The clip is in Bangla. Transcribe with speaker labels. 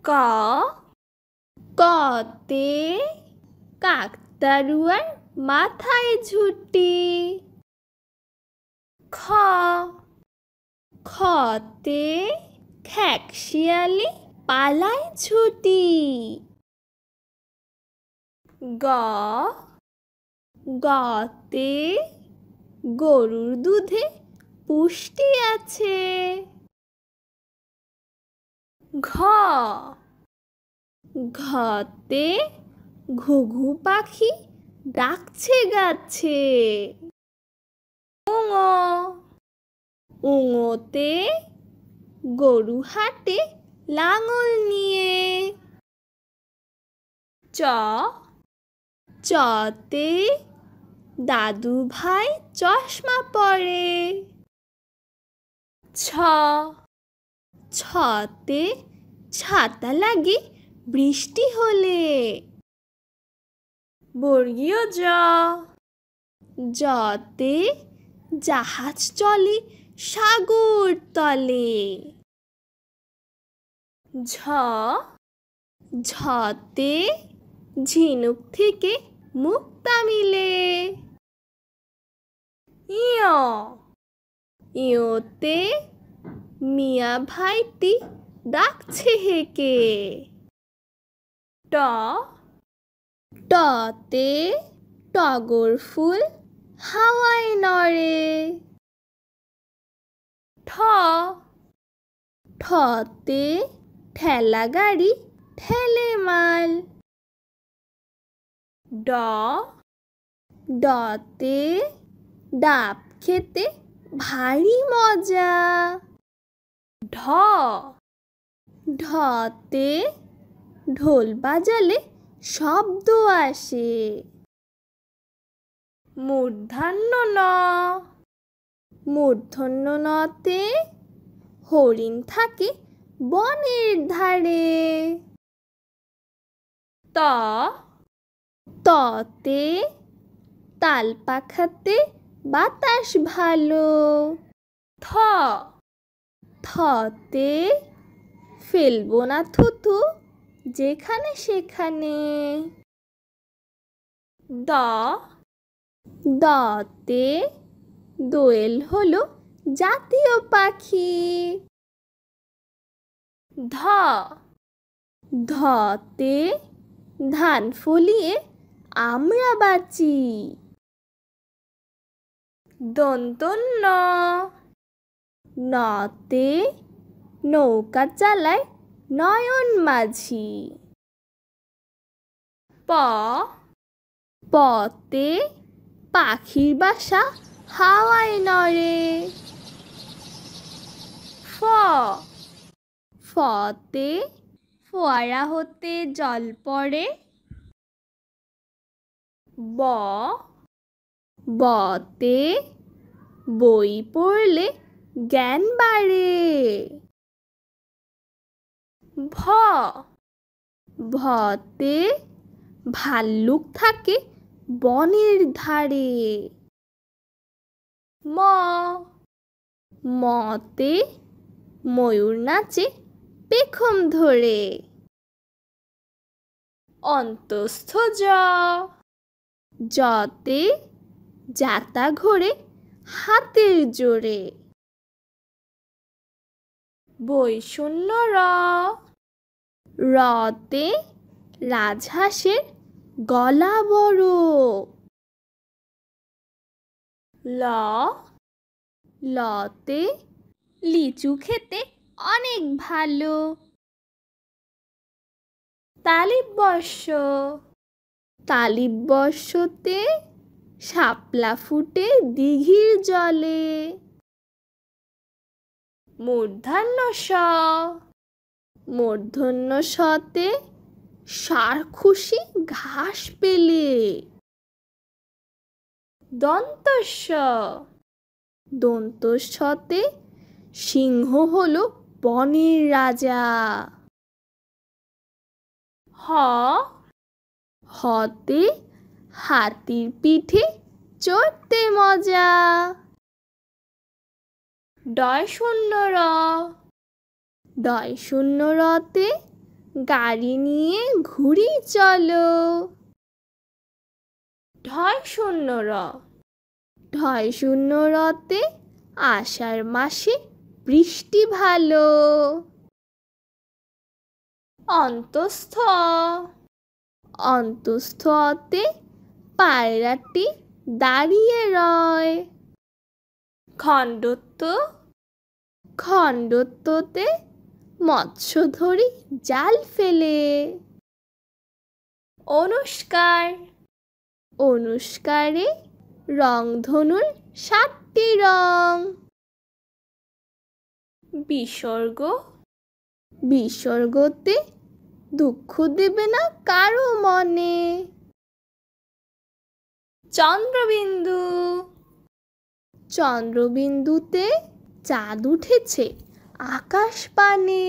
Speaker 1: ক, কতে কাকতাড়ুয়ার মাথায় ঝুঁটি। খ, খতে খ্যাকশিয়ালি পালায় ছুটি। গ, গতে গরুর দুধে পুষ্টি আছে। ঘ, ঘতে ঘুঘু পাখি ডাকছে গাছে। ঙ, ঙতে গরু হাটে লাঙল নিয়ে। চ, চতে দাদু ভাই চশমা পরে। ছ, ছতে ছাতা লাগে বৃষ্টি হলে। বর্গীয় জ, জতে জাহাজ চলে সাগর তলে। ঝ, ঝতে ঝিনুক থেকে মুক্তা মিলে। ইয়, ইয়তে মিয়া ভাইটি ডাকছে হেঁকে। ট, টতে টগর ফুল হাওয়ায় নড়ে। ঠ, ঠতে ঠেলা গাড়ি ঠেলে মাল। ড, ডতে ডাব খেতে ভারী মজা। ঢ, ঢতে ঢোল বাজালে শব্দ আসে। মূর্ধন্য ন, মূর্ধন্য নতে হরিণ থাকে বনের ধারে। ত, ততে তাল পাখাতে বাতাস ভালো। থ, থতে ফেলবো না থুতু যেখানে সেখানে। দ, দতে দোয়েল হলো জাতীয় পাখি। ধ, ধতে ধান ফলিয়ে আমরা বাঁচি। দন্ত ন, নতে নৌকা চালায় নয়ন মাঝি। প, পতে পাখির বাসা হাওয়ায় নড়ে। ফ, ফতে ফোয়ারা হতে জল পড়ে। ব, বতে বই পড়লে জ্ঞান বাড়ে। ভ, ভতে ভাল্লুক থাকে বনের ধারে। ম, মতে ময়ূর নাচে পেখম ধরে। অন্তস্থ জ, জতে যাতা ঘোরে হাতের জোরে। বৈষণ্য র, রতে রাজহাঁসের গলা বড়। ল, লতে লিচু খেতে অনেক ভালো। তালিবস্য, তালিবস্যতে শাপলা ফুটে দিঘির জলে। মূর্ধন্য ষ, মূর্ধন্য শতে ষাঁড় খুশি ঘাস পেলে। দন্তস্ব, দন্তস্বতে সিংহ হলো বনের রাজা। হ, হতে হাতির পিঠে চড়তে মজা। ডয় শূন্য র, ডয় শূন্য রতে গাড়ি নিয়ে ঘুরি চলো। ঢয় শূন্য র, ঢয় শূন্য রতে আষাঢ় মাসে বৃষ্টি ভালো। অন্তস্থ, অন্তস্থ অতে পায়রাটি দাঁড়িয়ে রয়। খণ্ডত্ব, খণ্ডত্বতে মৎস্য ধরি জাল ফেলে। অনুষ্কার, অনুষ্কারে রংধনুর 7টি রং। বিসর্গ, বিসর্গতে দুঃখ দেবে না কারো মনে। চন্দ্রবিন্দু, চন্দ্রবিন্দুতে চাঁদ উঠেছে আকাশ পানে।